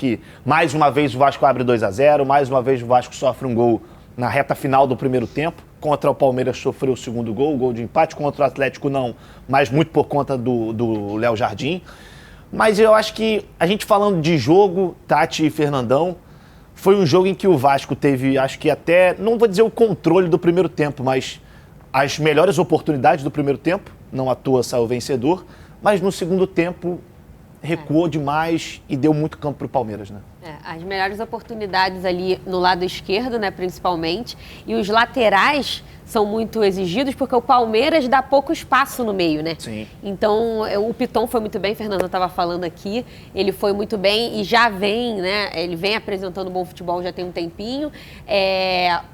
que mais uma vez o Vasco abre 2-0, mais uma vez o Vasco sofre um gol na reta final do primeiro tempo. Contra o Palmeiras sofreu o segundo gol, o gol de empate. Contra o Atlético não, mas muito por conta do Léo Jardim. Mas eu acho que a gente falando de jogo, Tati e Fernandão, foi um jogo em que o Vasco teve, acho que até, não vou dizer o controle do primeiro tempo, mas as melhores oportunidades do primeiro tempo, não à toa saiu vencedor, mas no segundo tempo recuou demais e deu muito campo para o Palmeiras, né? As melhores oportunidades ali no lado esquerdo, né, principalmente, e os laterais são muito exigidos porque o Palmeiras dá pouco espaço no meio, né? Sim. Então, o Piton foi muito bem, Fernando estava falando aqui, ele foi muito bem e já vem, né, ele vem apresentando bom futebol já tem um tempinho.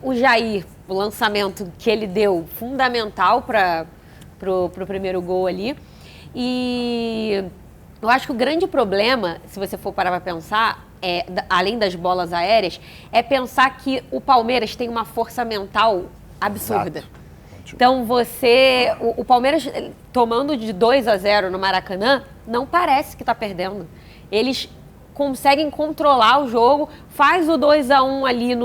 O Jair, o lançamento que ele deu, fundamental para pro primeiro gol ali. E eu acho que o grande problema, se você for parar para pensar, além das bolas aéreas, é pensar que o Palmeiras tem uma força mental absurda. Exato. Então o Palmeiras tomando de 2-0 no Maracanã, não parece que está perdendo. Eles conseguem controlar o jogo, faz o 2-1 ali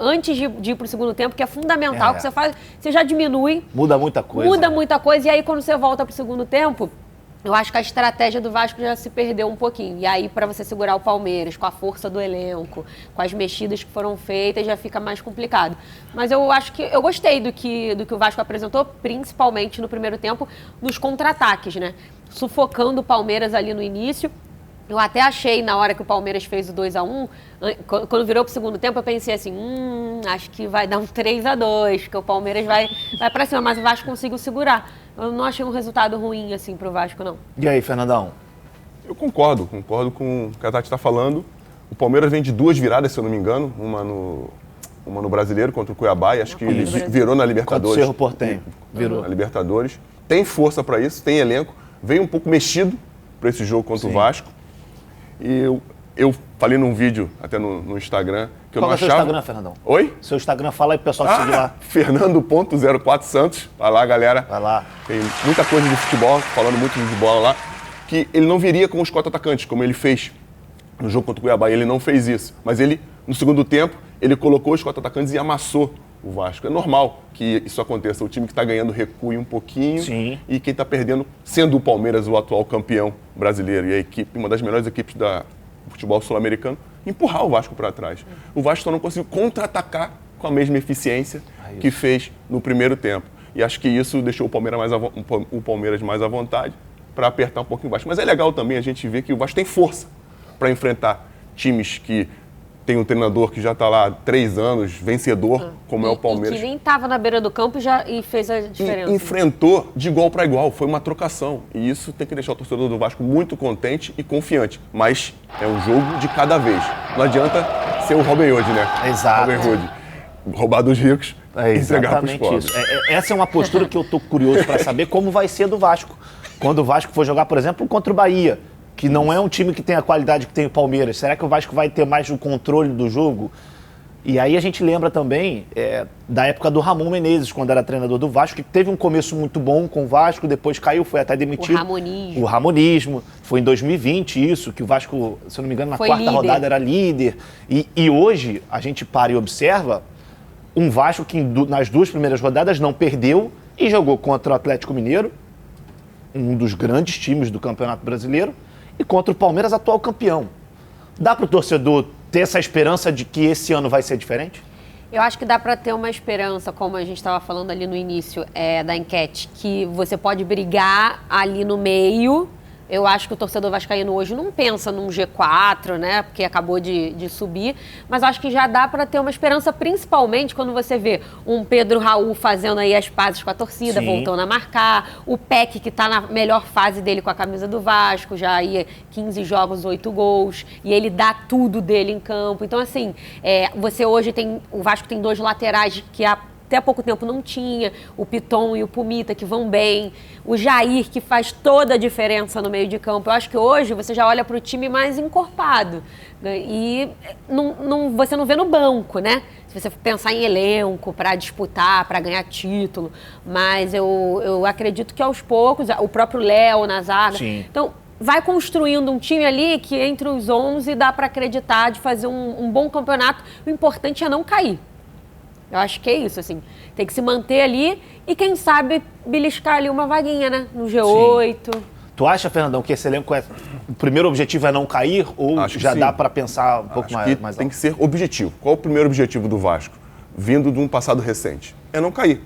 antes de ir para o segundo tempo, que é fundamental, que você já diminui. Muda muita coisa. Muda muita coisa, e aí quando você volta para o segundo tempo, eu acho que a estratégia do Vasco já se perdeu um pouquinho. E aí, para você segurar o Palmeiras, com a força do elenco, com as mexidas que foram feitas, já fica mais complicado. Mas eu acho que eu gostei do que o Vasco apresentou, principalmente no primeiro tempo, nos contra-ataques, né? Sufocando o Palmeiras ali no início. Eu até achei, na hora que o Palmeiras fez o 2-1, quando virou pro segundo tempo, eu pensei assim, acho que vai dar um 3-2, que o Palmeiras vai para cima, mas o Vasco conseguiu segurar. Eu não achei um resultado ruim, assim, pro Vasco, não. E aí, Fernandão? Eu concordo com o que a Tati está falando. O Palmeiras vem de 2 viradas, se eu não me engano, uma no Brasileiro contra o Cuiabá, e acho que ele virou na Libertadores. Contra o Cerro Porteño, virou. Na Libertadores. Tem força para isso, tem elenco, vem um pouco mexido para esse jogo contra o Vasco. E eu falei num vídeo, até no Instagram, que eu não achava... Qual é o seu Instagram, Fernandão? Oi? Seu Instagram, fala aí pro pessoal que segue lá. Fernando.04Santos. Vai lá, galera. Vai lá. Tem muita coisa de futebol, falando muito de bola lá. Que ele não viria com os 4 atacantes, como ele fez no jogo contra o Cuiabá. Ele não fez isso. Mas ele, no segundo tempo, ele colocou os 4 atacantes e amassou o Vasco. É normal que isso aconteça. O time que está ganhando recue um pouquinho. Sim. E quem está perdendo, sendo o Palmeiras o atual campeão brasileiro e a equipe, uma das melhores equipes do futebol sul-americano, empurrar o Vasco para trás. O Vasco só não conseguiu contra-atacar com a mesma eficiência que fez no primeiro tempo. E acho que isso deixou o Palmeiras mais à vontade para apertar um pouquinho o Vasco. Mas é legal também a gente ver que o Vasco tem força para enfrentar times que tem um treinador que já está lá há 3 anos, vencedor, como é o Palmeiras. E que nem estava na beira do campo e fez a diferença. Enfrentou de igual para igual, foi uma trocação. E isso tem que deixar o torcedor do Vasco muito contente e confiante. Mas é um jogo de cada vez. Não adianta ser o Robin Hood, né? Exato. Robin Hood. Roubar dos ricos e entregar para os pobres. Essa é uma postura que eu estou curioso para saber como vai ser do Vasco. Quando o Vasco for jogar, por exemplo, contra o Bahia, que não é um time que tem a qualidade que tem o Palmeiras. Será que o Vasco vai ter mais o controle do jogo? E aí a gente lembra também da época do Ramon Menezes, quando era treinador do Vasco, que teve um começo muito bom com o Vasco, depois caiu, foi até demitido. O Ramonismo. Foi em 2020 isso, que o Vasco, se eu não me engano, na quarta rodada era líder. E hoje a gente para e observa um Vasco que nas 2 primeiras rodadas não perdeu e jogou contra o Atlético Mineiro, um dos grandes times do Campeonato Brasileiro, e contra o Palmeiras, atual campeão. Dá para o torcedor ter essa esperança de que esse ano vai ser diferente? Eu acho que dá para ter uma esperança, como a gente estava falando ali no início da enquete, que você pode brigar ali no meio. Eu acho que o torcedor vascaíno hoje não pensa num G4, né? Porque acabou de subir. Mas acho que já dá para ter uma esperança, principalmente quando você vê um Pedro Raul fazendo aí as pazes com a torcida, voltando a marcar. O Peck, que está na melhor fase dele com a camisa do Vasco, já ia 15 jogos, 8 gols. E ele dá tudo dele em campo. Então, assim, você hoje tem... O Vasco tem 2 laterais que até há pouco tempo não tinha, o Piton e o Pumita, que vão bem, o Jair, que faz toda a diferença no meio de campo. Eu acho que hoje você já olha para o time mais encorpado, né? E você não vê no banco, né? Se você pensar em elenco para disputar, para ganhar título, mas eu acredito que aos poucos, o próprio Léo na zaga. Sim. Então, vai construindo um time ali que entre os 11 dá para acreditar de fazer um bom campeonato. O importante é não cair. Eu acho que é isso, assim. Tem que se manter ali e, quem sabe, beliscar ali uma vaguinha, né? No G8. Sim. Tu acha, Fernandão, que esse elenco o primeiro objetivo é não cair ou Acho já sim. dá para pensar um pouco mais Tem alto? que ser objetivo. Qual o primeiro objetivo do Vasco? Vindo de um passado recente. É não cair.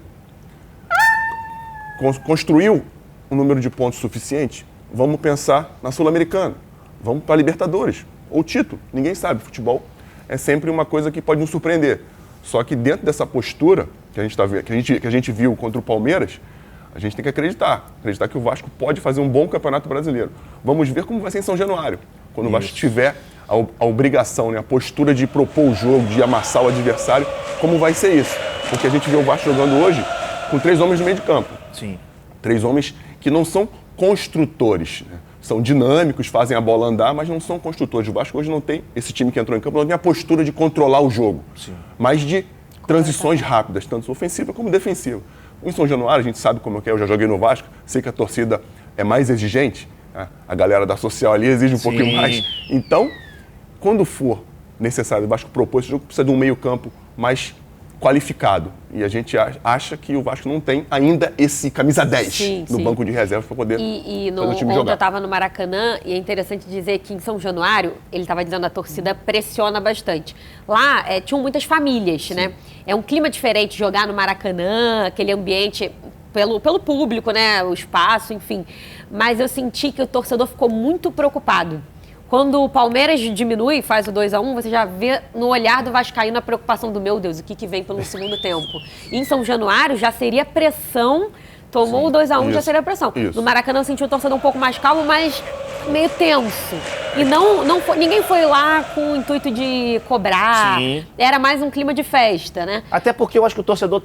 Construiu um número de pontos suficiente? Vamos pensar na Sul-Americana. Vamos para a Libertadores. Ou título. Ninguém sabe. Futebol é sempre uma coisa que pode nos surpreender. Só que dentro dessa postura que a gente viu contra o Palmeiras, a gente tem que acreditar que o Vasco pode fazer um bom campeonato brasileiro. Vamos ver como vai ser em São Januário, quando o Vasco tiver a obrigação, né, a postura de propor o jogo, de amassar o adversário, como vai ser isso. Porque a gente vê o Vasco jogando hoje com 3 homens no meio de campo. Sim. 3 homens que não são construtores, né? São dinâmicos, fazem a bola andar, mas não são construtores. O Vasco hoje não tem, esse time que entrou em campo, não tem a postura de controlar o jogo, mas de transições rápidas, tanto ofensiva como defensiva. Em São Januário, a gente sabe como é, eu já joguei no Vasco, sei que a torcida é mais exigente, né? A galera da social ali exige um pouquinho mais. Então, quando for necessário o Vasco propor esse jogo, precisa de um meio-campo mais qualificado. E a gente acha que o Vasco não tem ainda esse camisa 10 no banco de reserva para poder fazer o time jogar. Eu estava no Maracanã e é interessante dizer que em São Januário, ele estava dizendo, a torcida pressiona bastante. Lá tinham muitas famílias, né? É um clima diferente jogar no Maracanã, aquele ambiente pelo público, né? O espaço, enfim. Mas eu senti que o torcedor ficou muito preocupado. Quando o Palmeiras diminui, faz o 2-1, você já vê no olhar do vascaíno a preocupação do, meu Deus, o que vem pelo segundo tempo. E em São Januário já seria pressão, tomou o 2-1, já seria pressão. No Maracanã eu senti o torcedor um pouco mais calmo, mas meio tenso. E ninguém foi lá com o intuito de cobrar, era mais um clima de festa, né? Até porque eu acho que o torcedor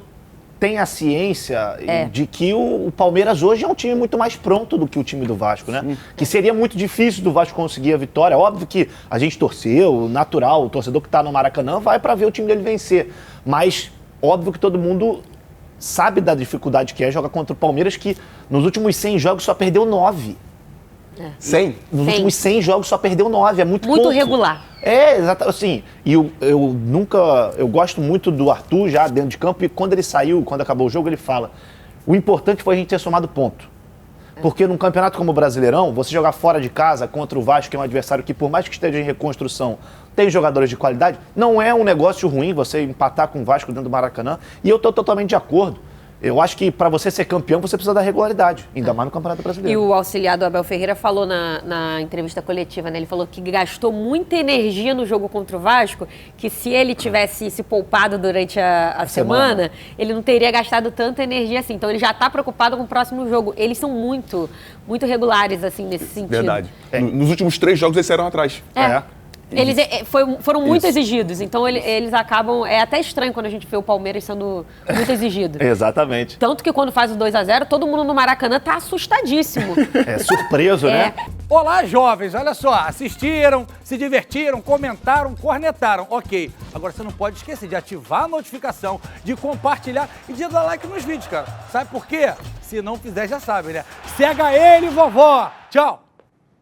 tem a ciência de que o Palmeiras hoje é um time muito mais pronto do que o time do Vasco, né? Sim. Que seria muito difícil do Vasco conseguir a vitória. Óbvio que a gente torceu, natural, o torcedor que está no Maracanã vai para ver o time dele vencer. Mas óbvio que todo mundo sabe da dificuldade que é jogar contra o Palmeiras, que nos últimos 100 jogos só perdeu 9. 100? Nos últimos 100 jogos só perdeu 9, é muito pouco. Regular. Exato, assim, e eu gosto muito do Arthur já dentro de campo, e quando ele saiu, quando acabou o jogo, ele fala, o importante foi a gente ter somado ponto. Porque num campeonato como o Brasileirão, você jogar fora de casa contra o Vasco, que é um adversário que, por mais que esteja em reconstrução, tem jogadores de qualidade, não é um negócio ruim você empatar com o Vasco dentro do Maracanã, e eu estou totalmente de acordo. Eu acho que para você ser campeão, você precisa da regularidade, ainda mais no Campeonato Brasileiro. E o auxiliar do Abel Ferreira falou na entrevista coletiva, né? Ele falou que gastou muita energia no jogo contra o Vasco, que se ele tivesse se poupado durante a semana, ele não teria gastado tanta energia assim. Então ele já está preocupado com o próximo jogo. Eles são muito, muito regulares, assim, nesse sentido. Verdade. Nos últimos 3 jogos eles saíram atrás. Eles foram muito exigidos, então eles acabam... É até estranho quando a gente vê o Palmeiras sendo muito exigido. Exatamente. Tanto que quando faz o 2-0, todo mundo no Maracanã tá assustadíssimo. Surpreso, né? Olá, jovens, olha só, assistiram, se divertiram, comentaram, cornetaram, ok. Agora você não pode esquecer de ativar a notificação, de compartilhar e de dar like nos vídeos, cara. Sabe por quê? Se não fizer, já sabe, né? Cega ele, vovó! Tchau!